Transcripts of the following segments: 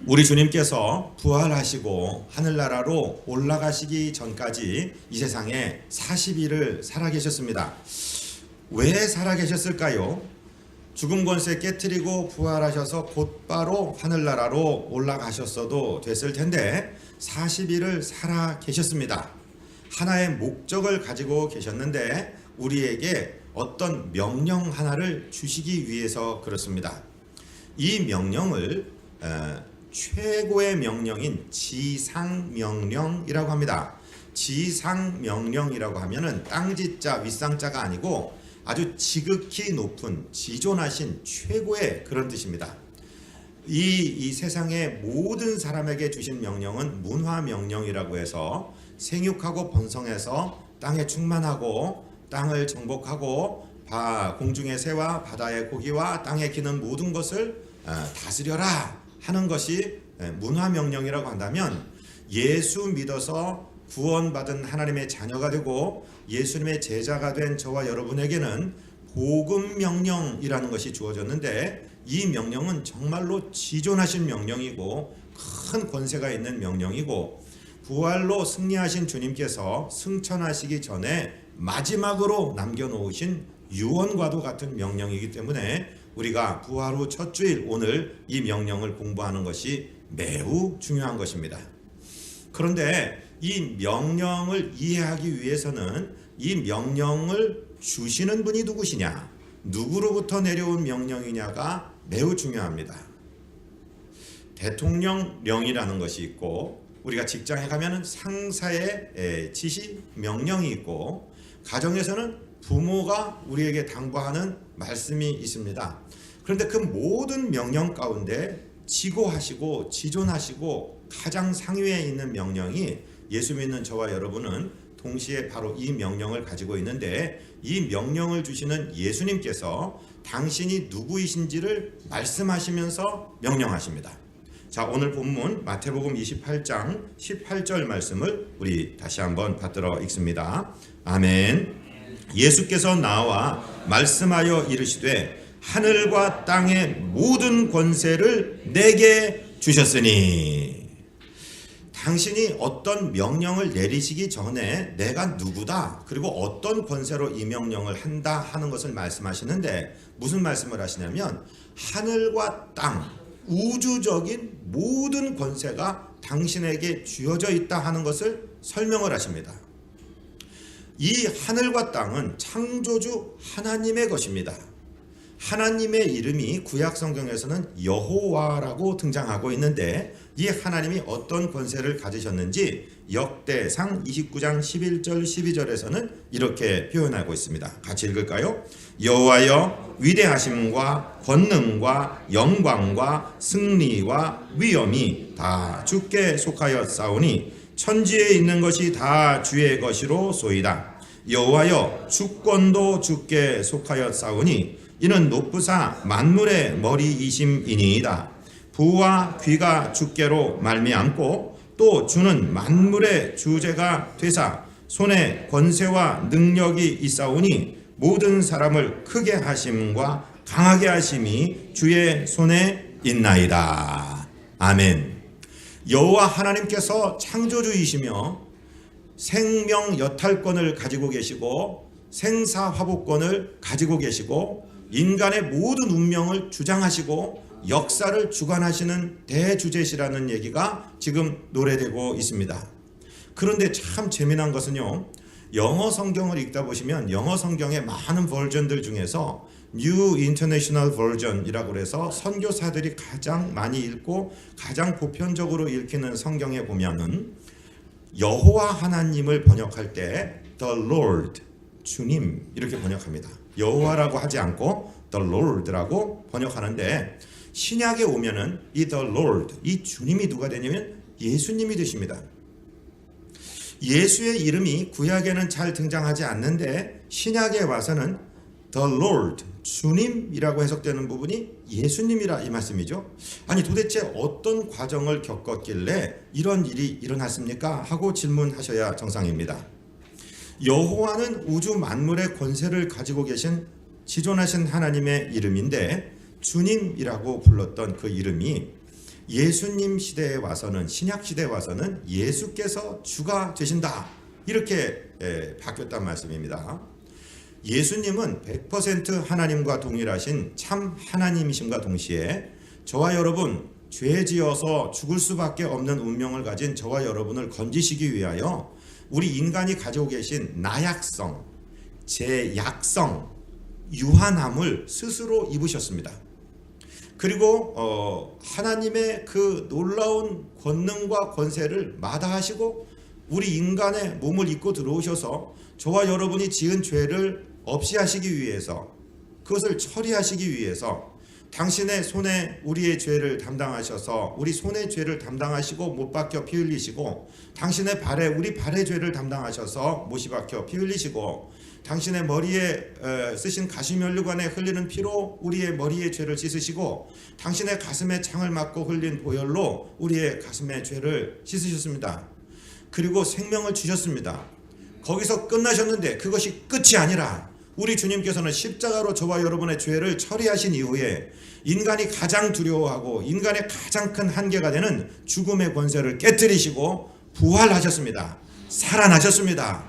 우리 주님께서 부활하시고 하늘나라로 올라가시기 전까지 이 세상에 40일을 살아계셨습니다. 왜 살아계셨을까요? 죽음 권세 깨트리고 부활하셔서 곧바로 하늘나라로 올라가셨어도 됐을 텐데 40일을 살아계셨습니다. 하나의 목적을 가지고 계셨는데 우리에게 어떤 명령 하나를 주시기 위해서 그렇습니다. 이 명령을 최고의 명령인 지상명령이라고 합니다. 지상명령이라고 하면은 땅지자 윗상자가 아니고 아주 지극히 높은 지존하신 최고의 그런 뜻입니다. 이 세상의 모든 사람에게 주신 명령은 문화명령이라고 해서 생육하고 번성해서 땅에 충만하고 땅을 정복하고 공중의 새와 바다의 고기와 땅에 기는 모든 것을 다스려라 하는 것이 문화명령이라고 한다면, 예수 믿어서 구원받은 하나님의 자녀가 되고 예수님의 제자가 된 저와 여러분에게는 복음명령이라는 것이 주어졌는데, 이 명령은 정말로 지존하신 명령이고 큰 권세가 있는 명령이고, 부활로 승리하신 주님께서 승천하시기 전에 마지막으로 남겨놓으신 유언과도 같은 명령이기 때문에 우리가 부활 후 첫 주일 오늘 이 명령을 공부하는 것이 매우 중요한 것입니다. 그런데 이 명령을 이해하기 위해서는 이 명령을 주시는 분이 누구시냐, 누구로부터 내려온 명령이냐가 매우 중요합니다. 대통령령이라는 것이 있고, 우리가 직장에 가면 상사의 지시 명령이 있고, 가정에서는 부모가 우리에게 당부하는 말씀이 있습니다. 그런데 그 모든 명령 가운데 지고하시고 지존하시고 가장 상위에 있는 명령이, 예수 믿는 저와 여러분은 동시에 바로 이 명령을 가지고 있는데, 이 명령을 주시는 예수님께서 당신이 누구이신지를 말씀하시면서 명령하십니다. 자, 오늘 본문 마태복음 28장 18절 말씀을 우리 다시 한번 받들어 읽습니다. 아멘. 예수께서 나와 말씀하여 이르시되 하늘과 땅의 모든 권세를 내게 주셨으니, 당신이 어떤 명령을 내리시기 전에 내가 누구다, 그리고 어떤 권세로 이 명령을 한다 하는 것을 말씀하시는데, 무슨 말씀을 하시냐면 하늘과 땅, 우주적인 모든 권세가 당신에게 주어져 있다 하는 것을 설명을 하십니다. 이 하늘과 땅은 창조주 하나님의 것입니다. 하나님의 이름이 구약 성경에서는 여호와라고 등장하고 있는데, 이 하나님이 어떤 권세를 가지셨는지 역대상 29장 11절 12절에서는 이렇게 표현하고 있습니다. 같이 읽을까요? 여호와여, 위대하심과 권능과 영광과 승리와 위엄이 다 주께 속하였사오니 천지에 있는 것이 다 주의 것이로 소이다. 여호와여, 주권도 주께 속하였사오니 이는 높으사 만물의 머리이심이니이다. 부와 귀가 주께로 말미암고 또 주는 만물의 주제가 되사 손에 권세와 능력이 있사오니 모든 사람을 크게 하심과 강하게 하심이 주의 손에 있나이다. 아멘. 여호와 하나님께서 창조주이시며 생명 여탈권을 가지고 계시고 생사화복권을 가지고 계시고 인간의 모든 운명을 주장하시고 역사를 주관하시는 대주제시라는 얘기가 지금 노래되고 있습니다. 그런데 참 재미난 것은요, 영어 성경을 읽다 보시면 영어 성경의 많은 버전들 중에서 New International Version이라고 해서 선교사들이 가장 많이 읽고 가장 보편적으로 읽히는 성경에 보면은 여호와 하나님을 번역할 때 The Lord, 주님 이렇게 번역합니다. 여호와라고 하지 않고 The Lord라고 번역하는데, 신약에 오면은 이 The Lord, 이 주님이 누가 되냐면 예수님이 되십니다. 예수의 이름이 구약에는 잘 등장하지 않는데 신약에 와서는 The Lord, 주님이라고 해석되는 부분이 예수님이라 이 말씀이죠. 아니 도대체 어떤 과정을 겪었길래 이런 일이 일어났습니까? 하고 질문하셔야 정상입니다. 여호와는 우주 만물의 권세를 가지고 계신 지존하신 하나님의 이름인데, 주님이라고 불렀던 그 이름이 예수님 시대에 와서는, 신약 시대에 와서는 예수께서 주가 되신다, 이렇게 바뀌었단 말씀입니다. 예수님은 100% 하나님과 동일하신 참 하나님이심과 동시에 저와 여러분, 죄 지어서 죽을 수밖에 없는 운명을 가진 저와 여러분을 건지시기 위하여 우리 인간이 가지고 계신 나약성, 제약성, 유한함을 스스로 입으셨습니다. 그리고 하나님의 그 놀라운 권능과 권세를 마다하시고 우리 인간의 몸을 입고 들어오셔서 저와 여러분이 지은 죄를 없이 하시기 위해서, 그것을 처리하시기 위해서 당신의 손에 우리의 죄를 담당하셔서 우리 손의 죄를 담당하시고 못 박혀 피 흘리시고, 당신의 발에 우리 발의 죄를 담당하셔서 못이 박혀 피 흘리시고, 당신의 머리에 쓰신 가시면류관에 흘리는 피로 우리의 머리의 죄를 씻으시고, 당신의 가슴에 창을 맞고 흘린 보혈로 우리의 가슴의 죄를 씻으셨습니다. 그리고 생명을 주셨습니다. 거기서 끝나셨는데 그것이 끝이 아니라 우리 주님께서는 십자가로 저와 여러분의 죄를 처리하신 이후에 인간이 가장 두려워하고 인간의 가장 큰 한계가 되는 죽음의 권세를 깨뜨리시고 부활하셨습니다. 살아나셨습니다.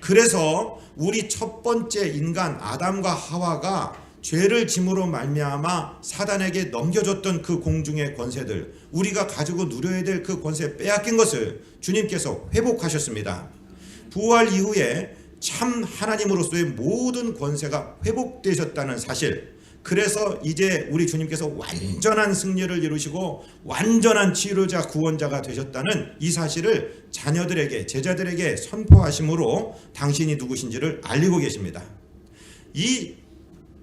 그래서 우리 첫 번째 인간 아담과 하와가 죄를 짐으로 말미암아 사단에게 넘겨줬던 그 공중의 권세들, 우리가 가지고 누려야 될 그 권세 빼앗긴 것을 주님께서 회복하셨습니다. 부활 이후에 참 하나님으로서의 모든 권세가 회복되셨다는 사실, 그래서 이제 우리 주님께서 완전한 승리를 이루시고 완전한 치료자 구원자가 되셨다는 이 사실을 자녀들에게, 제자들에게 선포하심으로 당신이 누구신지를 알리고 계십니다. 이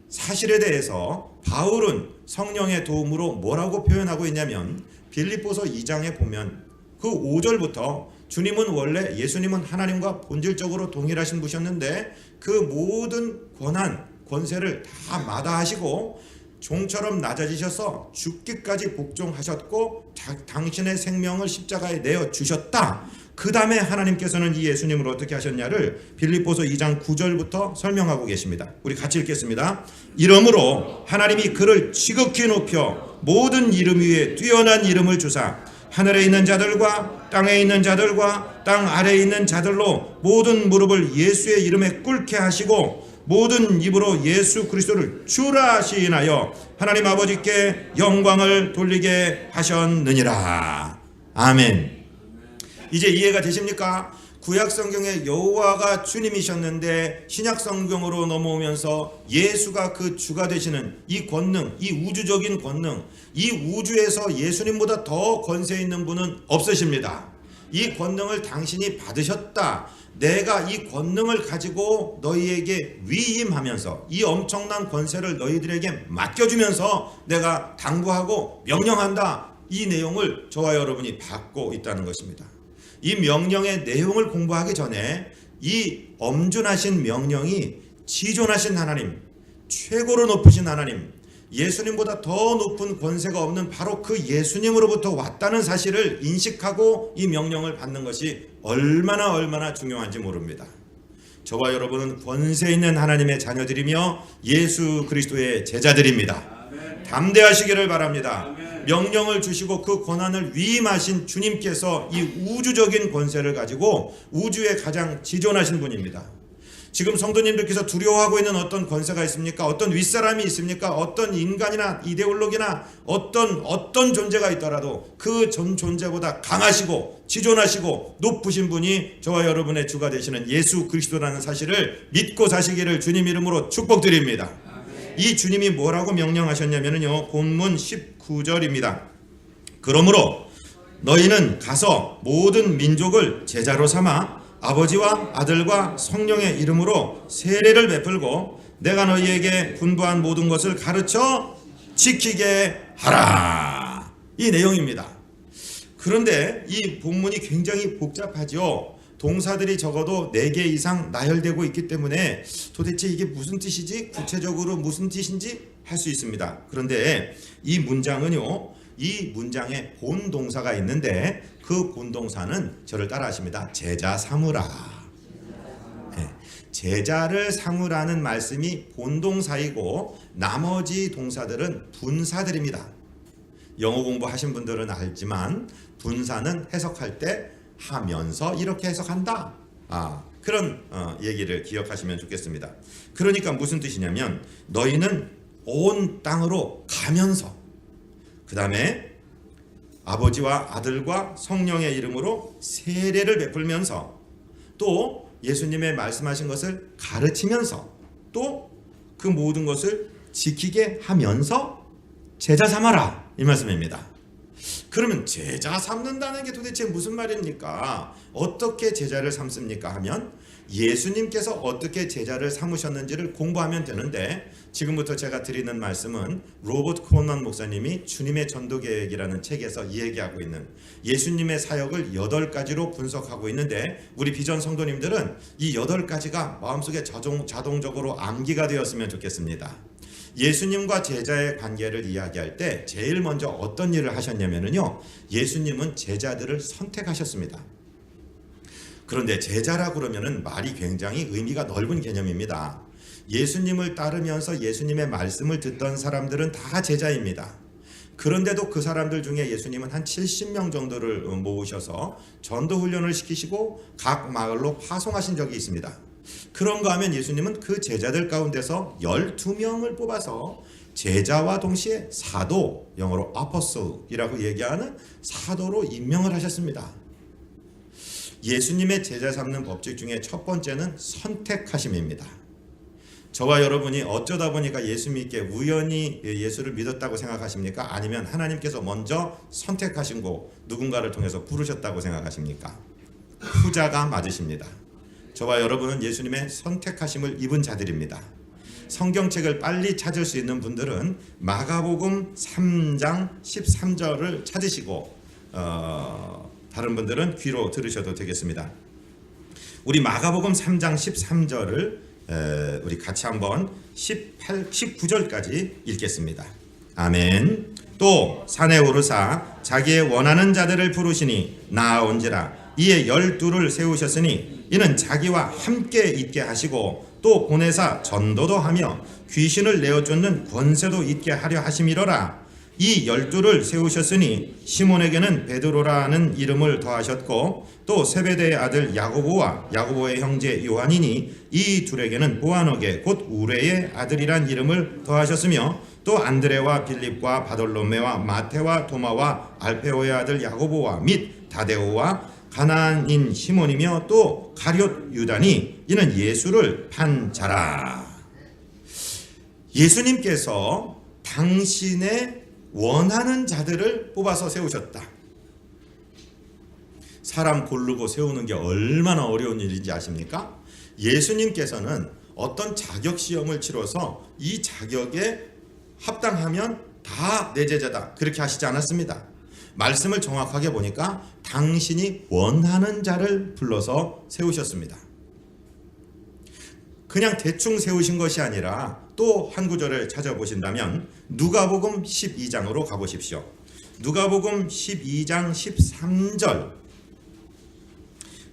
사실에 대해서 바울은 성령의 도움으로 뭐라고 표현하고 있냐면, 빌립보서 2장에 보면 그 5절부터 주님은 원래, 예수님은 하나님과 본질적으로 동일하신 분이셨는데 그 모든 권한, 권세를 다 마다하시고 종처럼 낮아지셔서 죽기까지 복종하셨고 당신의 생명을 십자가에 내어 주셨다. 그 다음에 하나님께서는 이 예수님을 어떻게 하셨냐를 빌립보서 2장 9절부터 설명하고 계십니다. 우리 같이 읽겠습니다. 이러므로 하나님이 그를 지극히 높여 모든 이름 위에 뛰어난 이름을 주사 하늘에 있는 자들과 땅에 있는 자들과 땅 아래에 있는 자들로 모든 무릎을 예수의 이름에 꿇게 하시고 모든 입으로 예수 그리스도를 주라 시인하여 하나님 아버지께 영광을 돌리게 하셨느니라. 아멘. 이제 이해가 되십니까? 구약 성경에 여호와가 주님이셨는데 신약 성경으로 넘어오면서 예수가 그 주가 되시는 이 권능, 이 우주적인 권능, 이 우주에서 예수님보다 더 권세 있는 분은 없으십니다. 이 권능을 당신이 받으셨다. 내가 이 권능을 가지고 너희에게 위임하면서 이 엄청난 권세를 너희들에게 맡겨주면서 내가 당부하고 명령한다. 이 내용을 저와 여러분이 받고 있다는 것입니다. 이 명령의 내용을 공부하기 전에 이 엄준하신 명령이 지존하신 하나님, 최고로 높으신 하나님, 예수님보다 더 높은 권세가 없는 바로 그 예수님으로부터 왔다는 사실을 인식하고 이 명령을 받는 것이 얼마나 중요한지 모릅니다. 저와 여러분은 권세 있는 하나님의 자녀들이며 예수 그리스도의 제자들입니다. 담대하시기를 바랍니다. 명령을 주시고 그 권한을 위임하신 주님께서 이 우주적인 권세를 가지고 우주에 가장 지존하신 분입니다. 지금 성도님들께서 두려워하고 있는 어떤 권세가 있습니까? 어떤 윗사람이 있습니까? 어떤 인간이나 이데올로기나 어떤 존재가 있더라도 그 전 존재보다 강하시고 지존하시고 높으신 분이 저와 여러분의 주가 되시는 예수 그리스도라는 사실을 믿고 사시기를 주님 이름으로 축복드립니다. 이 주님이 뭐라고 명령하셨냐면요, 본문 19절입니다. 그러므로 너희는 가서 모든 민족을 제자로 삼아 아버지와 아들과 성령의 이름으로 세례를 베풀고 내가 너희에게 분부한 모든 것을 가르쳐 지키게 하라. 이 내용입니다. 그런데 이 본문이 굉장히 복잡하죠. 동사들이 적어도 4개 이상 나열되고 있기 때문에 도대체 이게 무슨 뜻이지? 구체적으로 무슨 뜻인지 할 수 있습니다. 그런데 이 문장은요, 이 문장에 본동사가 있는데 그 본동사는 저를 따라 하십니다. 제자 삼으라. 네. 제자를 삼으라는 말씀이 본동사이고 나머지 동사들은 분사들입니다. 영어 공부하신 분들은 알지만 분사는 해석할 때 하면서 이렇게 해석한다. 그런 얘기를 기억하시면 좋겠습니다. 그러니까 무슨 뜻이냐면 너희는 온 땅으로 가면서 그 다음에 아버지와 아들과 성령의 이름으로 세례를 베풀면서 또 예수님의 말씀하신 것을 가르치면서 또 그 모든 것을 지키게 하면서 제자 삼아라 이 말씀입니다. 그러면 제자 삼는다는 게 도대체 무슨 말입니까? 어떻게 제자를 삼습니까? 하면 예수님께서 어떻게 제자를 삼으셨는지를 공부하면 되는데 지금부터 제가 드리는 말씀은 로버트 콜만 목사님이 주님의 전도계획이라는 책에서 이야기하고 있는 예수님의 사역을 8가지로 분석하고 있는데 우리 비전 성도님들은 이 8가지가 마음속에 자동적으로 암기가 되었으면 좋겠습니다. 예수님과 제자의 관계를 이야기할 때 제일 먼저 어떤 일을 하셨냐면요, 예수님은 제자들을 선택하셨습니다. 그런데 제자라 그러면은 말이 굉장히 의미가 넓은 개념입니다. 예수님을 따르면서 예수님의 말씀을 듣던 사람들은 다 제자입니다. 그런데도 그 사람들 중에 예수님은 한 70명 정도를 모으셔서 전도 훈련을 시키시고 각 마을로 파송하신 적이 있습니다. 그런가 하면 예수님은 그 제자들 가운데서 12명을 뽑아서 제자와 동시에 사도, 영어로 아포스톨이라고 얘기하는 사도로 임명을 하셨습니다. 예수님의 제자 삼는 법칙 중에 첫 번째는 선택하심입니다. 저와 여러분이 어쩌다 보니까 예수 믿게 우연히 예수를 믿었다고 생각하십니까? 아니면 하나님께서 먼저 선택하신 거 누군가를 통해서 부르셨다고 생각하십니까? 후자가 맞으십니다. 저와 여러분은 예수님의 선택하심을 입은 자들입니다. 성경책을 빨리 찾을 수 있는 분들은 마가복음 3장 13절을 찾으시고 다른 분들은 귀로 들으셔도 되겠습니다. 우리 마가복음 3장 13절을 우리 같이 한번 19절까지 읽겠습니다. 아멘. 또 산에 오르사 자기의 원하는 자들을 부르시니 나아온지라. 이에 12를 세우셨으니 이는 자기와 함께 있게 하시고 또 보내사 전도도 하며 귀신을 내어쫓는 권세도 있게 하려 하심이로라. 이 12를 세우셨으니 시몬에게는 베드로라는 이름을 더하셨고 또 세베대의 아들 야고보와 야고보의 형제 요한이니 이 둘에게는 보아너게 곧 우레의 아들이란 이름을 더하셨으며 또 안드레와 빌립과 바돌로메와 마테와 도마와 알페오의 아들 야고보와 및 다데오와 가나안인 시몬이며 또 가룟 유다니 이는 예수를 판 자라. 예수님께서 당신의 원하는 자들을 뽑아서 세우셨다. 사람 고르고 세우는 게 얼마나 어려운 일인지 아십니까? 예수님께서는 어떤 자격 시험을 치러서 이 자격에 합당하면 다 내 제자다 그렇게 하시지 않았습니다. 말씀을 정확하게 보니까 당신이 원하는 자를 불러서 세우셨습니다. 그냥 대충 세우신 것이 아니라 또 한 구절을 찾아보신다면 누가복음 12장으로 가보십시오. 누가복음 12장 13절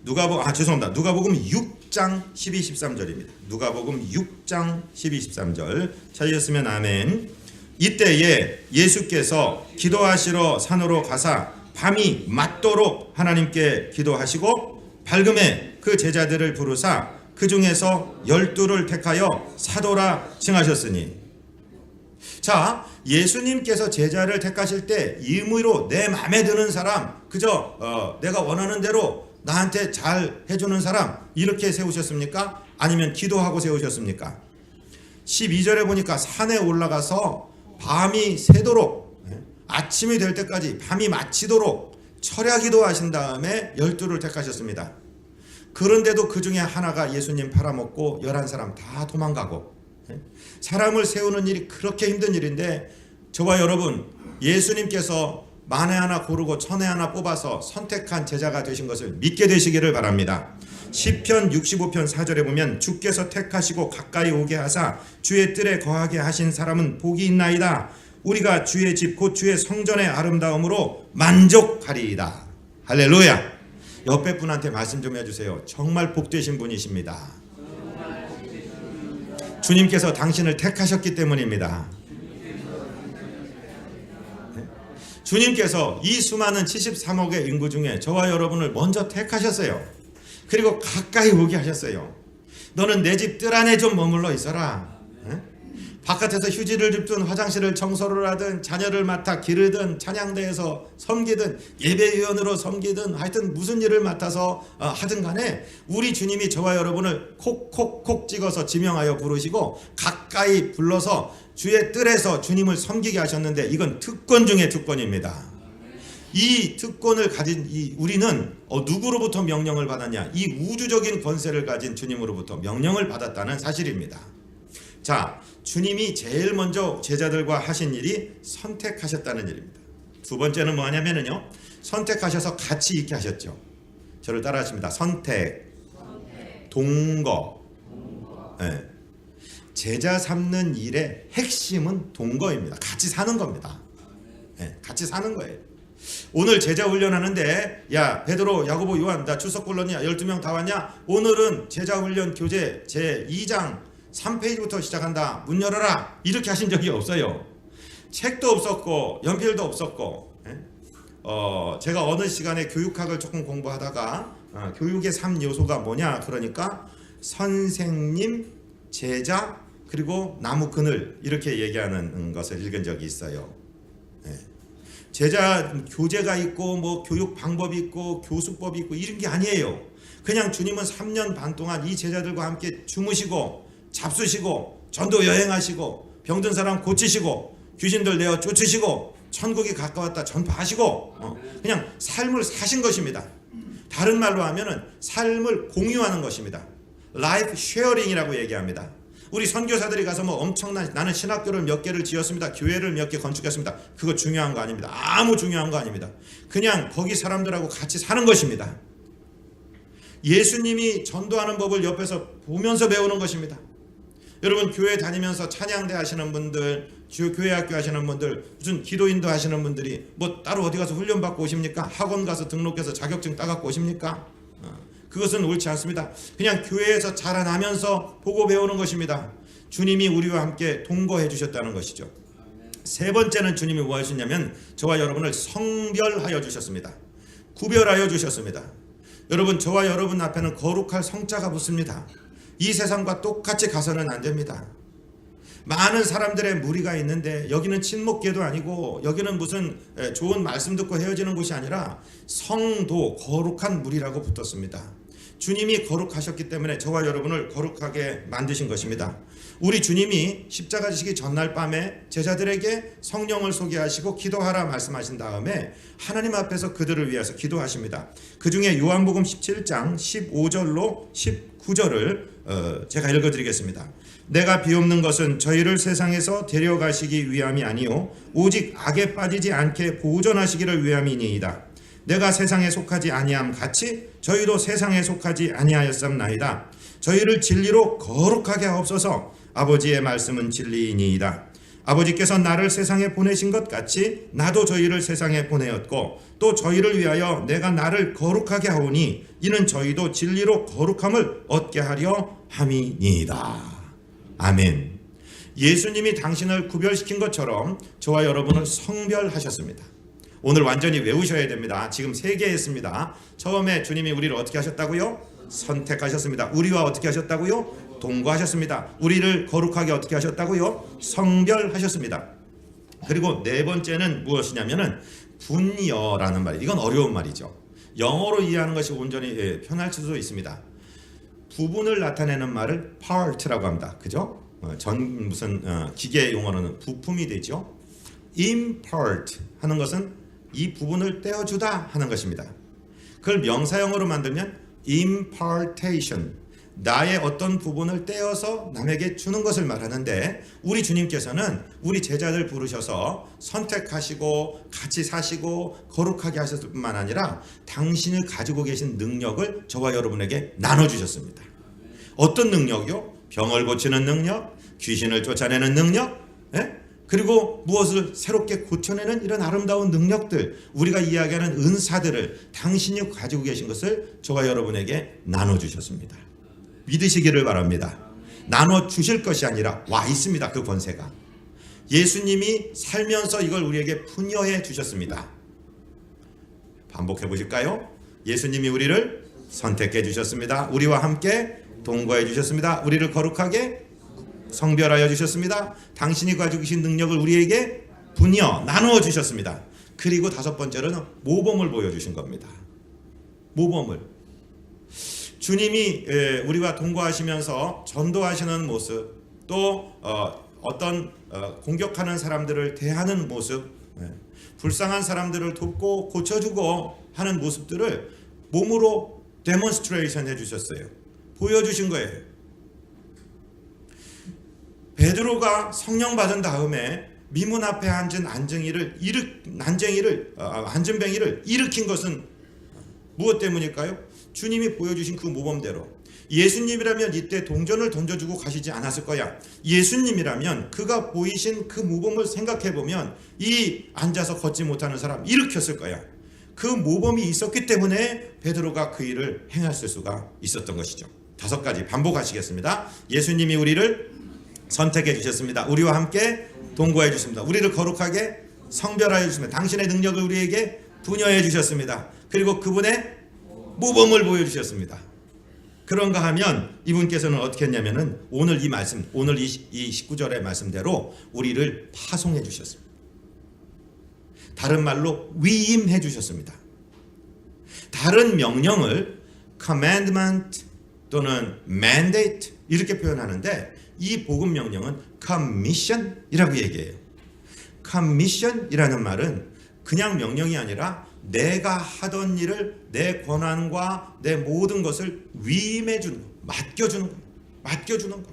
누가복음 6장 12, 13절입니다. 누가복음 6장 12, 13절 찾으셨으면 아멘. 이때에 예수께서 기도하시러 산으로 가사 밤이 맞도록 하나님께 기도하시고 밝음에 그 제자들을 부르사 그 중에서 12를 택하여 사도라 칭하셨으니. 자, 예수님께서 제자를 택하실 때 임의로 내 마음에 드는 사람, 그저 내가 원하는 대로 나한테 잘 해주는 사람 이렇게 세우셨습니까? 아니면 기도하고 세우셨습니까? 12절에 보니까 산에 올라가서 밤이 새도록 아침이 될 때까지 밤이 마치도록 철야기도 하신 다음에 12를 택하셨습니다. 그런데도 그 중에 하나가 예수님 팔아먹고 11사람 다 도망가고. 사람을 세우는 일이 그렇게 힘든 일인데 저와 여러분 예수님께서 만에 하나 고르고 천에 하나 뽑아서 선택한 제자가 되신 것을 믿게 되시기를 바랍니다. 시편 65편 4절에 보면 주께서 택하시고 가까이 오게 하사 주의 뜰에 거하게 하신 사람은 복이 있나이다. 우리가 주의 집 곧 주의 성전의 아름다움으로 만족하리이다. 할렐루야. 옆에 분한테 말씀 좀 해주세요. 정말 복되신 분이십니다. 주님께서 당신을 택하셨기 때문입니다. 주님께서 이 수많은 73억의 인구 중에 저와 여러분을 먼저 택하셨어요. 그리고 가까이 오게 하셨어요. 너는 내 집 뜰 안에 좀 머물러 있어라. 바깥에서 휴지를 줍든 화장실을 청소를 하든 자녀를 맡아 기르든 찬양대에서 섬기든 예배위원으로 섬기든 하여튼 무슨 일을 맡아서 하든 간에 우리 주님이 저와 여러분을 콕콕콕 찍어서 지명하여 부르시고 가까이 불러서 주의 뜰에서 주님을 섬기게 하셨는데 이건 특권 중에 특권입니다. 이 특권을 가진 우리는 누구로부터 명령을 받았냐? 이 우주적인 권세를 가진 주님으로부터 명령을 받았다는 사실입니다. 자, 주님이 제일 먼저 제자들과 하신 일이 선택하셨다는 일입니다. 두 번째는 뭐냐면요, 선택하셔서 같이 있게 하셨죠. 저를 따라하십니다. 선택. 동거. 네. 제자 삼는 일의 핵심은 동거입니다. 같이 사는 겁니다. 네, 같이 사는 거예요. 오늘 제자 훈련하는데 야 베드로 야고보 요한 나 출석 불렀냐 12명 다 왔냐? 오늘은 제자 훈련 교재 제2장 3페이지부터 시작한다. 문 열어라. 이렇게 하신 적이 없어요. 책도 없었고 연필도 없었고. 제가 어느 시간에 교육학을 조금 공부하다가 교육의 3요소가 뭐냐 그러니까 선생님, 제자, 그리고 나무 그늘 이렇게 얘기하는 것을 읽은 적이 있어요. 제자 교재가 있고 뭐 교육 방법이 있고 교수법이 있고 이런 게 아니에요. 그냥 주님은 3년 반 동안 이 제자들과 함께 주무시고 잡수시고 전도 여행하시고 병든 사람 고치시고 귀신들 내어 쫓으시고 천국이 가까웠다 전파하시고 그냥 삶을 사신 것입니다. 다른 말로 하면은 삶을 공유하는 것입니다. 라이프 쉐어링이라고 얘기합니다. 우리 선교사들이 가서 뭐 엄청난 나는 신학교를 몇 개를 지었습니다. 교회를 몇 개 건축했습니다. 그거 중요한 거 아닙니다. 아무 중요한 거 아닙니다. 그냥 거기 사람들하고 같이 사는 것입니다. 예수님이 전도하는 법을 옆에서 보면서 배우는 것입니다. 여러분 교회 다니면서 찬양대 하시는 분들, 교회학교 하시는 분들, 무슨 기도인도 하시는 분들이 뭐 따로 어디 가서 훈련 받고 오십니까? 학원 가서 등록해서 자격증 따갖고 오십니까? 그것은 옳지 않습니다. 그냥 교회에서 자라나면서 보고 배우는 것입니다. 주님이 우리와 함께 동거해 주셨다는 것이죠. 세 번째는 주님이 뭐 하셨냐면 저와 여러분을 성별하여 주셨습니다. 구별하여 주셨습니다. 여러분 저와 여러분 앞에는 거룩할 성자가 붙습니다. 이 세상과 똑같이 가서는 안 됩니다. 많은 사람들의 무리가 있는데 여기는 친목계도 아니고 여기는 무슨 좋은 말씀 듣고 헤어지는 곳이 아니라 성도 거룩한 무리라고 붙었습니다. 주님이 거룩하셨기 때문에 저와 여러분을 거룩하게 만드신 것입니다. 우리 주님이 십자가 지시기 전날 밤에 제자들에게 성령을 소개하시고 기도하라 말씀하신 다음에 하나님 앞에서 그들을 위해서 기도하십니다. 그 중에 요한복음 17장 15절로 19절을 제가 읽어드리겠습니다. 내가 비옵는 것은 저희를 세상에서 데려가시기 위함이 아니요 오직 악에 빠지지 않게 보존하시기를 위함이니이다. 내가 세상에 속하지 아니함 같이 저희도 세상에 속하지 아니하였삼나이다. 저희를 진리로 거룩하게 하옵소서. 아버지의 말씀은 진리이니이다. 아버지께서 나를 세상에 보내신 것 같이 나도 저희를 세상에 보내었고 또 저희를 위하여 내가 나를 거룩하게 하오니 이는 저희도 진리로 거룩함을 얻게 하려 함이니이다. 아멘. 예수님이 당신을 구별시킨 것처럼 저와 여러분을 성별하셨습니다. 오늘 완전히 외우셔야 됩니다. 지금 3개 했습니다. 처음에 주님이 우리를 어떻게 하셨다고요? 선택하셨습니다. 우리와 어떻게 하셨다고요? 동거하셨습니다. 우리를 거룩하게 어떻게 하셨다고요? 성별하셨습니다. 그리고 네 번째는 무엇이냐면은 분여라는 말이에요. 이건 어려운 말이죠. 영어로 이해하는 것이 온전히 편할 수도 있습니다. 부분을 나타내는 말을 part라고 합니다. 그죠? 무슨 기계 용어로는 부품이 되죠. impart 하는 것은 이 부분을 떼어주다 하는 것입니다. 그걸 명사형으로 만들면 impartation, 나의 어떤 부분을 떼어서 남에게 주는 것을 말하는데 우리 주님께서는 우리 제자들 부르셔서 선택하시고 같이 사시고 거룩하게 하셨을 뿐만 아니라 당신을 가지고 계신 능력을 저와 여러분에게 나눠주셨습니다. 어떤 능력이요? 병을 고치는 능력, 귀신을 쫓아내는 능력, 그리고 무엇을 새롭게 고쳐내는 이런 아름다운 능력들, 우리가 이야기하는 은사들을 당신이 가지고 계신 것을 저와 여러분에게 나눠주셨습니다. 믿으시기를 바랍니다. 나눠주실 것이 아니라 와 있습니다. 그 권세가. 예수님이 살면서 이걸 우리에게 부여해 주셨습니다. 반복해 보실까요? 예수님이 우리를 선택해 주셨습니다. 우리와 함께 동거해 주셨습니다. 우리를 거룩하게 성별하여 주셨습니다. 당신이 가지고 계신 능력을 우리에게 분여 나누어 주셨습니다. 그리고 다섯 번째로는 모범을 보여주신 겁니다. 모범을. 주님이 우리와 동거하시면서 전도하시는 모습, 또 어떤 공격하는 사람들을 대하는 모습, 불쌍한 사람들을 돕고 고쳐주고 하는 모습들을 몸으로 데몬스트레이션 해주셨어요. 보여주신 거예요. 베드로가 성령 받은 다음에 미문 앞에 앉은 안전뱅이를 일으킨 것은 무엇 때문일까요? 주님이 보여주신 그 모범대로. 예수님이라면 이때 동전을 던져주고 가시지 않았을 거야. 예수님이라면 그가 보이신 그 모범을 생각해보면 이 앉아서 걷지 못하는 사람 일으켰을 거야. 그 모범이 있었기 때문에 베드로가 그 일을 행했을 수가 있었던 것이죠. 다섯 가지 반복하시겠습니다. 예수님이 우리를 선택해 주셨습니다. 우리와 함께 동거해 주셨습니다. 우리를 거룩하게 성별하여 주셨습니다. 당신의 능력을 우리에게 분여해 주셨습니다. 그리고 그분의 모범을 보여주셨습니다. 그런가 하면 이분께서는 어떻게 했냐면은 오늘 이 말씀, 오늘 이 19절의 말씀대로 우리를 파송해 주셨습니다. 다른 말로 위임해 주셨습니다. 다른 명령을 commandment 또는 mandate 이렇게 표현하는데 이 복음 명령은 commission이라고 얘기해요. commission이라는 말은 그냥 명령이 아니라 내가 하던 일을 내 권한과 내 모든 것을 위임해 주는 거, 맡겨주는 거.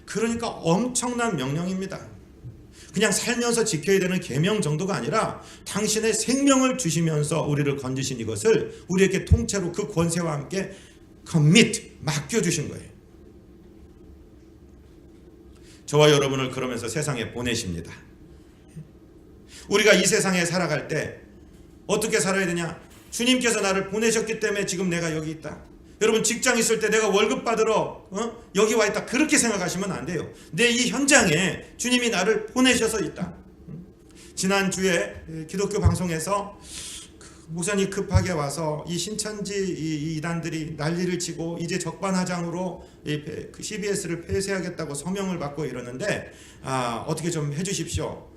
그러니까 엄청난 명령입니다. 그냥 살면서 지켜야 되는 계명 정도가 아니라 당신의 생명을 주시면서 우리를 건지신 이것을 우리에게 통째로 그 권세와 함께 commit, 맡겨주신 거예요. 저와 여러분을 그러면서 세상에 보내십니다. 우리가 이 세상에 살아갈 때 어떻게 살아야 되냐? 주님께서 나를 보내셨기 때문에 지금 내가 여기 있다. 여러분 직장 있을 때 내가 월급 받으러 여기 와 있다. 그렇게 생각하시면 안 돼요. 내 이 현장에 주님이 나를 보내셔서 있다. 지난주에 기독교 방송에서 목사님 급하게 와서 이 신천지 이 이단들이 난리를 치고 이제 적반하장으로 CBS를 폐쇄하겠다고 서명을 받고 이러는데 어떻게 좀 해주십시오.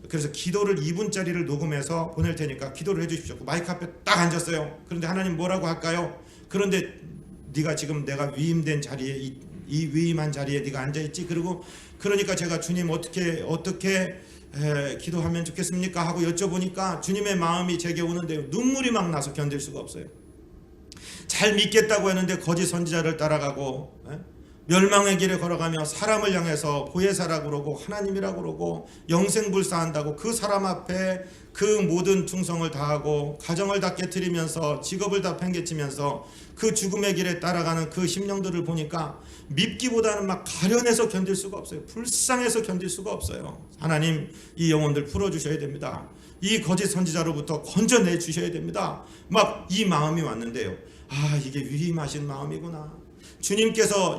그래서 기도를 2분짜리를 녹음해서 보낼 테니까 기도를 해주십시오. 마이크 앞에 딱 앉았어요. 그런데 하나님 뭐라고 할까요? 그런데 네가 지금 내가 위임된 자리에 이 위임한 자리에 네가 앉아있지. 그러니까 제가 주님 어떻게 기도하면 좋겠습니까? 하고 여쭤보니까 주님의 마음이 제게 오는데요. 눈물이 막 나서 견딜 수가 없어요. 잘 믿겠다고 했는데 거짓 선지자를 따라가고 멸망의 길에 걸어가며 사람을 향해서 보혜사라고 그러고 하나님이라고 그러고 영생불사한다고 그 사람 앞에 그 모든 충성을 다하고 가정을 다 깨트리면서 직업을 다 팽개치면서 그 죽음의 길에 따라가는 그 심령들을 보니까 밉기보다는 막 가련해서 견딜 수가 없어요. 불쌍해서 견딜 수가 없어요. 하나님 이 영혼들 풀어주셔야 됩니다. 이 거짓 선지자로부터 건져내 주셔야 됩니다. 막 이 마음이 왔는데요. 이게 위임하신 마음이구나.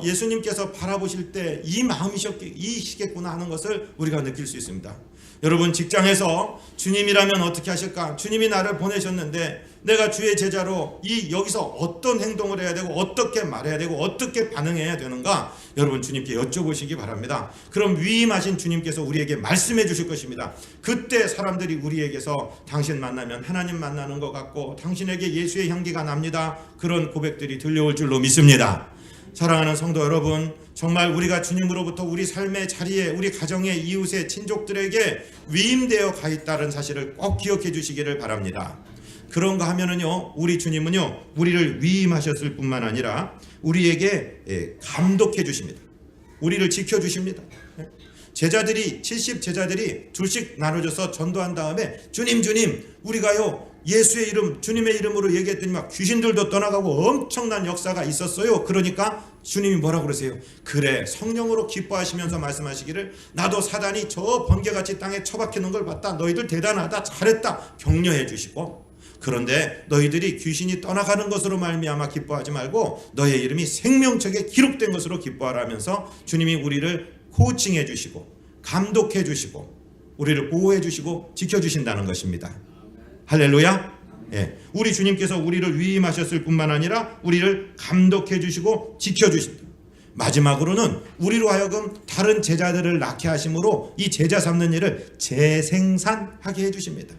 예수님께서 바라보실 때 이 마음이시겠구나 하는 것을 우리가 느낄 수 있습니다. 여러분 직장에서 주님이라면 어떻게 하실까? 주님이 나를 보내셨는데 내가 주의 제자로 여기서 어떤 행동을 해야 되고 어떻게 말해야 되고 어떻게 반응해야 되는가? 여러분 주님께 여쭤보시기 바랍니다. 그럼 위임하신 주님께서 우리에게 말씀해 주실 것입니다. 그때 사람들이 우리에게서 당신 만나면 하나님 만나는 것 같고 당신에게 예수의 향기가 납니다. 그런 고백들이 들려올 줄로 믿습니다. 사랑하는 성도 여러분, 정말 우리가 주님으로부터 우리 삶의 자리에 우리 가정의 이웃의 친족들에게 위임되어 가 있다는 사실을 꼭 기억해 주시기를 바랍니다. 그런가 하면은요, 우리 주님은요 우리를 위임하셨을 뿐만 아니라 우리에게 감독해 주십니다. 우리를 지켜 주십니다. 70 제자들이 둘씩 나눠져서 전도한 다음에 주님 우리가요 예수의 이름 주님의 이름으로 얘기했더니 막 귀신들도 떠나가고 엄청난 역사가 있었어요. 그러니까 주님이 뭐라고 그러세요? 그래, 성령으로 기뻐하시면서 말씀하시기를 나도 사단이 저 번개같이 땅에 처박히는 걸 봤다. 너희들 대단하다, 잘했다 격려해 주시고, 그런데 너희들이 귀신이 떠나가는 것으로 말미암아 기뻐하지 말고 너의 이름이 생명책에 기록된 것으로 기뻐하라면서 주님이 우리를 코칭해 주시고 감독해 주시고 우리를 보호해 주시고 지켜 주신다는 것입니다. 할렐루야. 예, 우리 주님께서 우리를 위임하셨을 뿐만 아니라 우리를 감독해 주시고 지켜 주신다. 마지막으로는 우리로 하여금 다른 제자들을 낳게 하심으로 이 제자 삼는 일을 재생산하게 해 주십니다.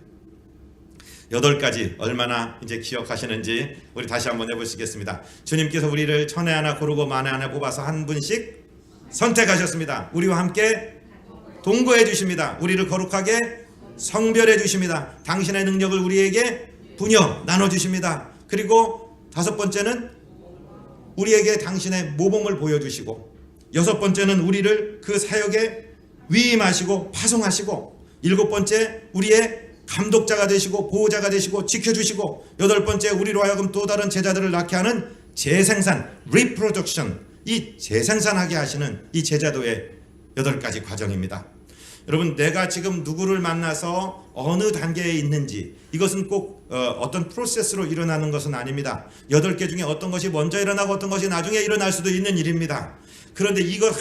8가지 얼마나 이제 기억하시는지 우리 다시 한번 해보시겠습니다. 주님께서 우리를 천에 하나 고르고 만에 하나 뽑아서 한 분씩 선택하셨습니다. 우리와 함께 동거해 주십니다. 우리를 거룩하게 성별해 주십니다. 당신의 능력을 우리에게 분여 나눠주십니다. 그리고 5번째는 우리에게 당신의 모범을 보여주시고 6번째는 우리를 그 사역에 위임하시고 파송하시고 7번째 우리의 감독자가 되시고 보호자가 되시고 지켜주시고 8번째 우리로 하여금 또 다른 제자들을 낳게 하는 재생산, reproduction, 이 재생산하게 하시는 이 제자도의 8가지 과정입니다. 여러분, 내가 지금 누구를 만나서 어느 단계에 있는지 이것은 꼭 어떤 프로세스로 일어나는 것은 아닙니다. 8개 중에 어떤 것이 먼저 일어나고 어떤 것이 나중에 일어날 수도 있는 일입니다. 그런데 이걸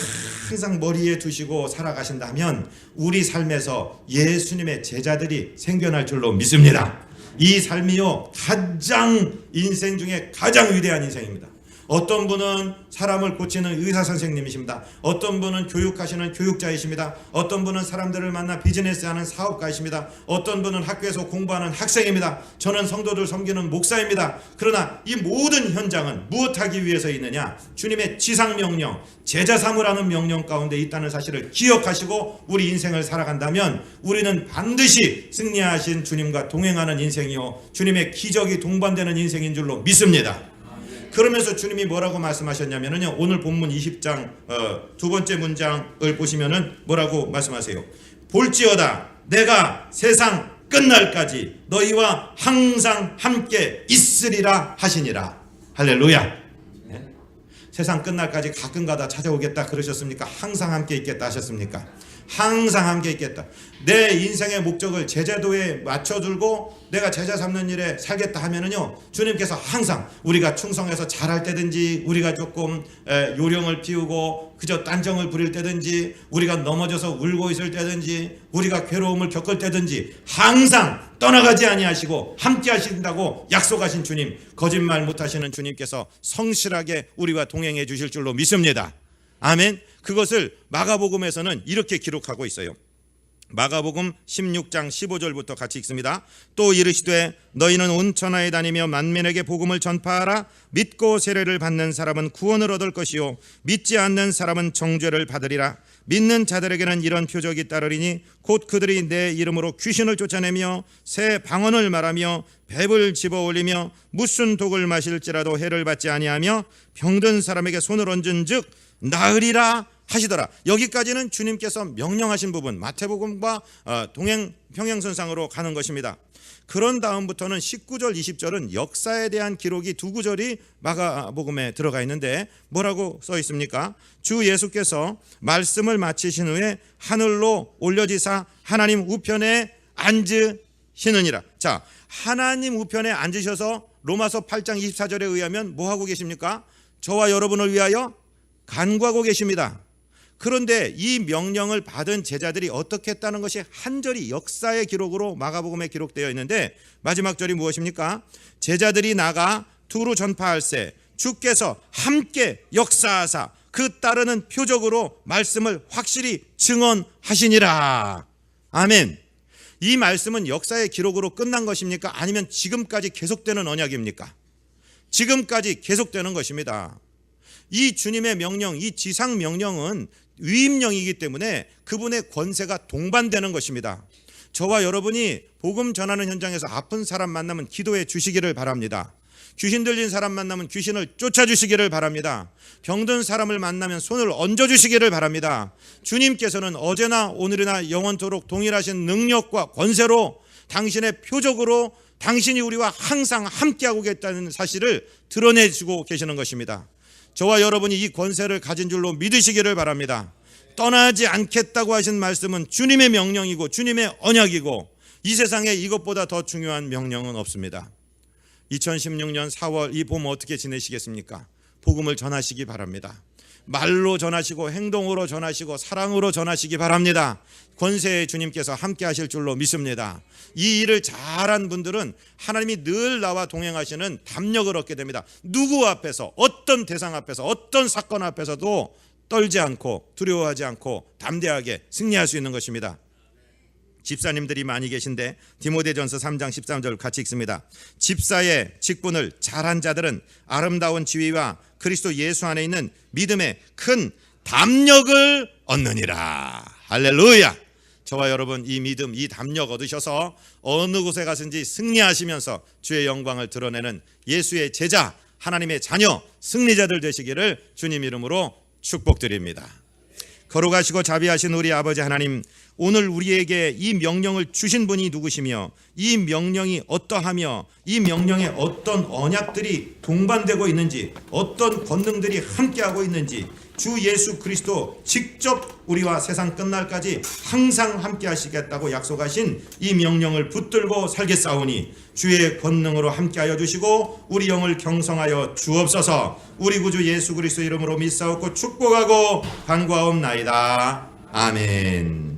항상 머리에 두시고 살아가신다면 우리 삶에서 예수님의 제자들이 생겨날 줄로 믿습니다. 이 삶이요, 가장 인생 중에 가장 위대한 인생입니다. 어떤 분은 사람을 고치는 의사 선생님이십니다. 어떤 분은 교육하시는 교육자이십니다. 어떤 분은 사람들을 만나 비즈니스하는 사업가이십니다. 어떤 분은 학교에서 공부하는 학생입니다. 저는 성도들 섬기는 목사입니다. 그러나 이 모든 현장은 무엇하기 위해서 있느냐? 주님의 지상명령, 제자 삼으라는 명령 가운데 있다는 사실을 기억하시고 우리 인생을 살아간다면 우리는 반드시 승리하신 주님과 동행하는 인생이요, 주님의 기적이 동반되는 인생인 줄로 믿습니다. 그러면서 주님이 뭐라고 말씀하셨냐면요, 오늘 본문 20장 2번째 문장을 보시면은 뭐라고 말씀하세요? 볼지어다 내가 세상 끝날까지 너희와 항상 함께 있으리라 하시니라. 할렐루야. 네? 세상 끝날까지 가끔가다 찾아오겠다 그러셨습니까? 항상 함께 있겠다 하셨습니까? 항상 함께 있겠다. 내 인생의 목적을 제자도에 맞춰들고 내가 제자 삼는 일에 살겠다 하면은요, 주님께서 항상 우리가 충성해서 잘할 때든지 우리가 조금 요령을 피우고 그저 딴정을 부릴 때든지 우리가 넘어져서 울고 있을 때든지 우리가 괴로움을 겪을 때든지 항상 떠나가지 아니하시고 함께 하신다고 약속하신 주님, 거짓말 못하시는 주님께서 성실하게 우리와 동행해 주실 줄로 믿습니다. 아멘. 그것을 마가복음에서는 이렇게 기록하고 있어요. 마가복음 16장 15절부터 같이 읽습니다. 또 이르시되 너희는 온 천하에 다니며 만민에게 복음을 전파하라. 믿고 세례를 받는 사람은 구원을 얻을 것이요 믿지 않는 사람은 정죄를 받으리라. 믿는 자들에게는 이런 표적이 따르리니 곧 그들이 내 이름으로 귀신을 쫓아내며 새 방언을 말하며 뱀을 집어올리며 무슨 독을 마실지라도 해를 받지 아니하며 병든 사람에게 손을 얹은즉 나으리라 하시더라. 여기까지는 주님께서 명령하신 부분, 마태복음과 평행선상으로 가는 것입니다. 그런 다음부터는 19절 20절은 역사에 대한 기록이 2구절이 마가복음에 들어가 있는데 뭐라고 써 있습니까? 주 예수께서 말씀을 마치신 후에 하늘로 올려지사 하나님 우편에 앉으시느니라. 자, 하나님 우편에 앉으셔서 로마서 8장 24절에 의하면 뭐 하고 계십니까? 저와 여러분을 위하여 간구하고 계십니다. 그런데 이 명령을 받은 제자들이 어떻게 했다는 것이 한 절이 역사의 기록으로 마가복음에 기록되어 있는데 마지막 절이 무엇입니까? 제자들이 나가 두루 전파할세 주께서 함께 역사하사 그 따르는 표적으로 말씀을 확실히 증언하시니라. 아멘. 이 말씀은 역사의 기록으로 끝난 것입니까? 아니면 지금까지 계속되는 언약입니까? 지금까지 계속되는 것입니다. 이 주님의 명령, 이 지상 명령은 위임령이기 때문에 그분의 권세가 동반되는 것입니다. 저와 여러분이 복음 전하는 현장에서 아픈 사람 만나면 기도해 주시기를 바랍니다. 귀신 들린 사람 만나면 귀신을 쫓아주시기를 바랍니다. 병든 사람을 만나면 손을 얹어주시기를 바랍니다. 주님께서는 어제나 오늘이나 영원토록 동일하신 능력과 권세로 당신의 표적으로 당신이 우리와 항상 함께하고 계시다는 사실을 드러내주고 계시는 것입니다. 저와 여러분이 이 권세를 가진 줄로 믿으시기를 바랍니다. 떠나지 않겠다고 하신 말씀은 주님의 명령이고 주님의 언약이고 이 세상에 이것보다 더 중요한 명령은 없습니다. 2016년 4월 이 봄 어떻게 지내시겠습니까? 복음을 전하시기 바랍니다. 말로 전하시고 행동으로 전하시고 사랑으로 전하시기 바랍니다. 권세의 주님께서 함께 하실 줄로 믿습니다. 이 일을 잘한 분들은 하나님이 늘 나와 동행하시는 담력을 얻게 됩니다. 누구 앞에서, 어떤 대상 앞에서, 어떤 사건 앞에서도 떨지 않고 두려워하지 않고 담대하게 승리할 수 있는 것입니다. 집사님들이 많이 계신데 디모데전서 3장 13절 같이 읽습니다. 집사의 직분을 잘한 자들은 아름다운 지위와 그리스도 예수 안에 있는 믿음의 큰 담력을 얻느니라. 할렐루야. 저와 여러분 이 믿음, 이 담력 얻으셔서 어느 곳에 가든지 승리하시면서 주의 영광을 드러내는 예수의 제자, 하나님의 자녀, 승리자들 되시기를 주님 이름으로 축복드립니다. 거룩하시고 자비하신 우리 아버지 하나님, 오늘 우리에게 이 명령을 주신 분이 누구시며 이 명령이 어떠하며 이 명령에 어떤 언약들이 동반되고 있는지, 어떤 권능들이 함께하고 있는지, 주 예수 그리스도 직접 우리와 세상 끝날까지 항상 함께 하시겠다고 약속하신 이 명령을 붙들고 살겠사오니 주의 권능으로 함께하여 주시고 우리 영을 경성하여 주옵소서. 우리 구주 예수 그리스도 이름으로 믿사옵고 축복하고 간구하옵나이다. 아멘.